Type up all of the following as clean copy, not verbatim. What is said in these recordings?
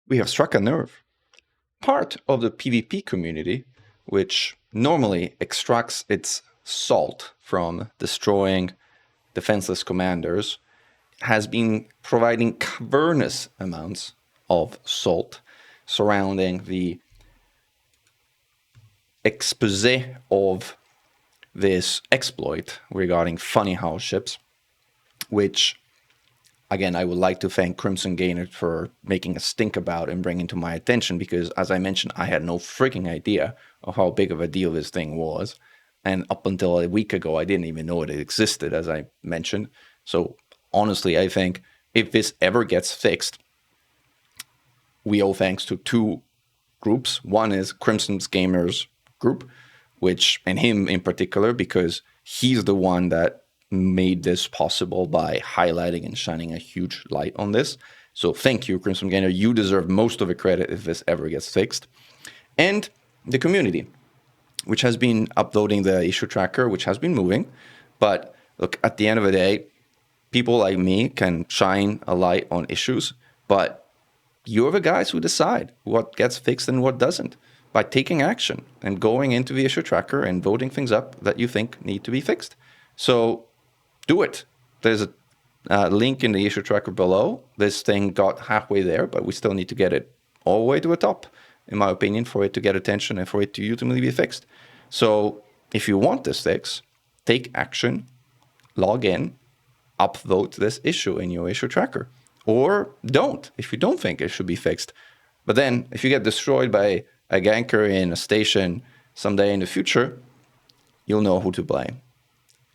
we have struck a nerve. Part of the PvP community, which normally extracts its salt from destroying defenseless commanders, has been providing cavernous amounts of salt surrounding the expose of this exploit regarding funny house ships, which, again, I would like to thank Crimson Gainer for making a stink about and bringing to my attention, because, as I mentioned, I had no freaking idea of how big of a deal this thing was. And up until a week ago, I didn't even know it existed, as I mentioned. So, honestly, I think if this ever gets fixed, we owe thanks to two groups. One is Crimson Gamer's group, and him in particular, because he's the one that made this possible by highlighting and shining a huge light on this. So thank you, Crimson Gainer. You deserve most of the credit if this ever gets fixed. And the community, which has been uploading the issue tracker, which has been moving. But look, at the end of the day, people like me can shine a light on issues, but you're the guys who decide what gets fixed and what doesn't, by taking action and going into the issue tracker and voting things up that you think need to be fixed. So do it. There's a link in the issue tracker below. This thing got halfway there, but we still need to get it all the way to the top, in my opinion, for it to get attention and for it to ultimately be fixed. So if you want this fix, take action, log in, upvote this issue in your issue tracker. Or don't, if you don't think it should be fixed. But then, if you get destroyed by a ganker in a station someday in the future, you'll know who to blame.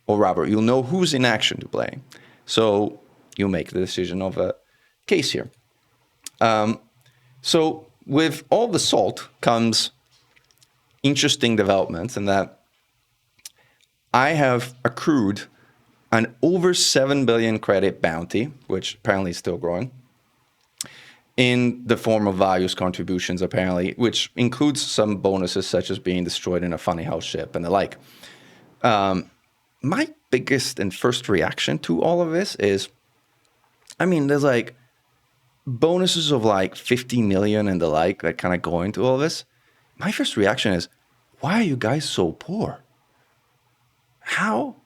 Or rather, you'll know who's in action to blame. So you make the decision of a case here. So with all the salt comes interesting developments, in that I have accrued an over 7 billion credit bounty, which apparently is still growing, in the form of values contributions, apparently, which includes some bonuses such as being destroyed in a funny house ship and the like. My biggest and first reaction to all of this is, I mean, there's like bonuses of like 50 million and the like that kind of go into all this. My first reaction is, why are you guys so poor? How?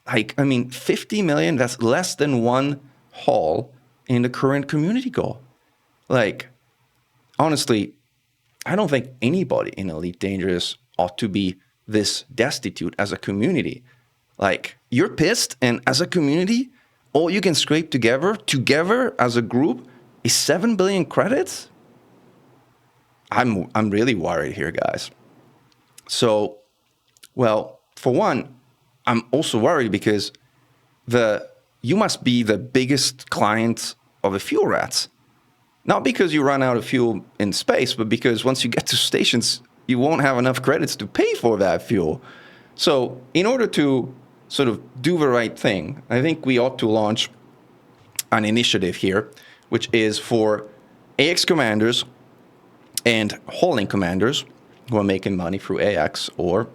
Like, I mean, 50 million, that's less than one haul in the current community goal. Like, honestly, I don't think anybody in Elite Dangerous ought to be this destitute as a community. Like, you're pissed, and as a community, all you can scrape together as a group, is 7 billion credits? I'm really worried here, guys. So, well, for one, I'm also worried because you must be the biggest client of the fuel rats. Not because you run out of fuel in space, but because once you get to stations, you won't have enough credits to pay for that fuel. So in order to sort of do the right thing, I think we ought to launch an initiative here, which is for AX commanders and hauling commanders who are making money through AX or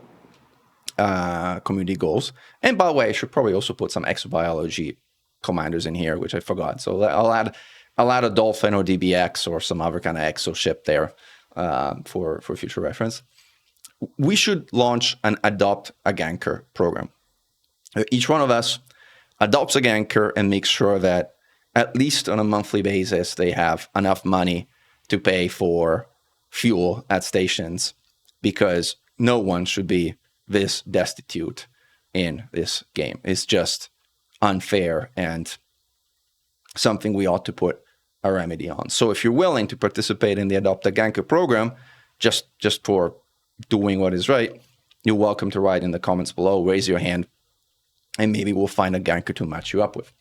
community goals. And by the way, I should probably also put some exobiology commanders in here, which I forgot. So I'll add a Dolphin or DBX or some other kind of exo ship there for future reference. We should launch an Adopt a Ganker program. Each one of us adopts a ganker and makes sure that at least on a monthly basis, they have enough money to pay for fuel at stations, because no one should be this destitute in this game. It's just unfair and something we ought to put a remedy on. So if you're willing to participate in the Adopt a Ganker program, just for doing what is right, you're welcome to write in the comments below, raise your hand, and maybe we'll find a ganker to match you up with.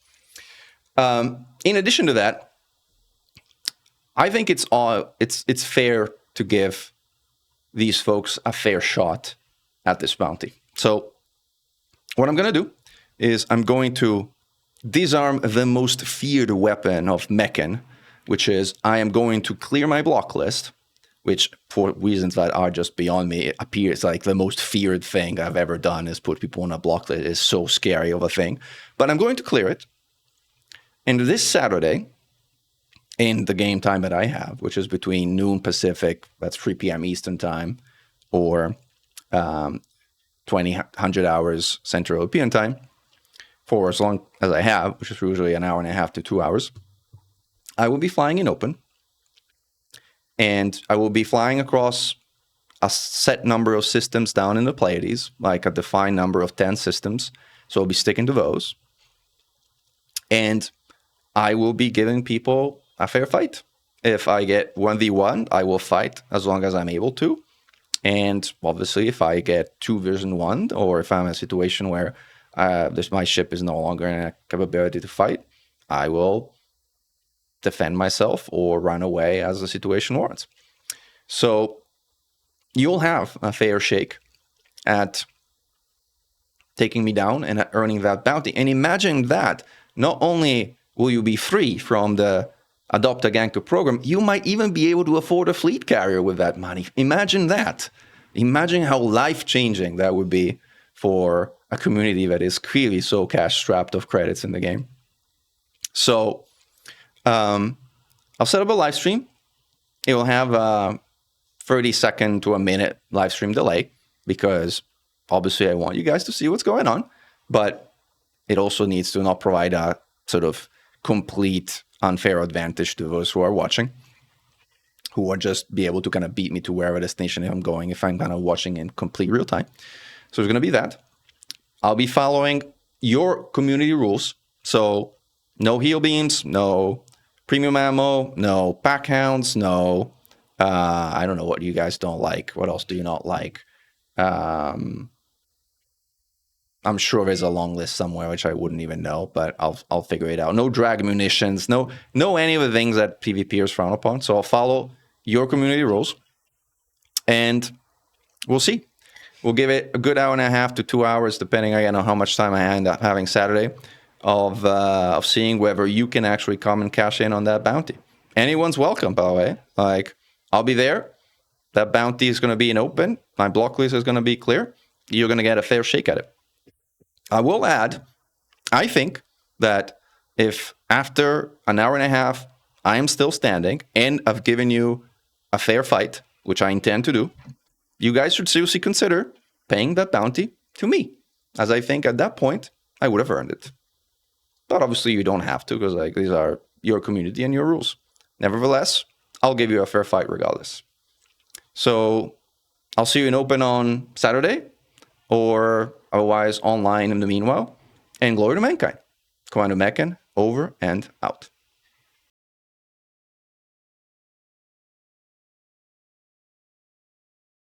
In addition to that, I think it's fair to give these folks a fair shot at this bounty. So what I'm going to do is I'm going to disarm the most feared weapon of Mechan, which is I am going to clear my block list, which for reasons that are just beyond me, it appears like the most feared thing I've ever done is put people on a block list. It's so scary of a thing. But I'm going to clear it. And this Saturday, in the game time that I have, which is between noon Pacific, that's 3 p.m. Eastern time, or 100 hours Central European time, for as long as I have, which is usually an hour and a half to 2 hours, I will be flying in open. And I will be flying across a set number of systems down in the Pleiades, like a defined number of 10 systems. So I'll be sticking to those. And I will be giving people a fair fight. If I get 1v1, I will fight as long as I'm able to. And obviously, if I get 2v1, or if I'm in a situation where my ship is no longer in a capability to fight, I will defend myself or run away as the situation warrants. So you'll have a fair shake at taking me down and at earning that bounty. And imagine that not only will you be free from the Adopt a Gangster program, you might even be able to afford a fleet carrier with that money. Imagine that. Imagine how life-changing that would be for a community that is clearly so cash-strapped of credits in the game. So I'll set up a live stream. It will have a 30-second to a minute live stream delay because obviously I want you guys to see what's going on, but it also needs to not provide a sort of complete unfair advantage to those who are watching, who will just be able to kind of beat me to wherever destination I'm going if I'm kind of watching in complete real time. So it's going to be that. I'll be following your community rules. So no heal beams, no premium ammo, no pack hounds, no, I don't know what you guys don't like. What else do you not like? I'm sure there's a long list somewhere which I wouldn't even know, but I'll figure it out. No drag munitions, no any of the things that PvPers frown upon. So I'll follow your community rules, and we'll see. We'll give it a good hour and a half to 2 hours, depending again on how much time I end up having Saturday, of seeing whether you can actually come and cash in on that bounty. Anyone's welcome, by the way. Like, I'll be there. That bounty is going to be in open. My block list is going to be clear. You're going to get a fair shake at it. I will add, I think that if after an hour and a half I am still standing and I've given you a fair fight, which I intend to do, you guys should seriously consider paying that bounty to me, as I think at that point I would have earned it. But obviously you don't have to, because like these are your community and your rules. Nevertheless, I'll give you a fair fight regardless. So I'll see you in open on Saturday, or otherwise online in the meanwhile. And glory to mankind. Commander Mechan, over and out.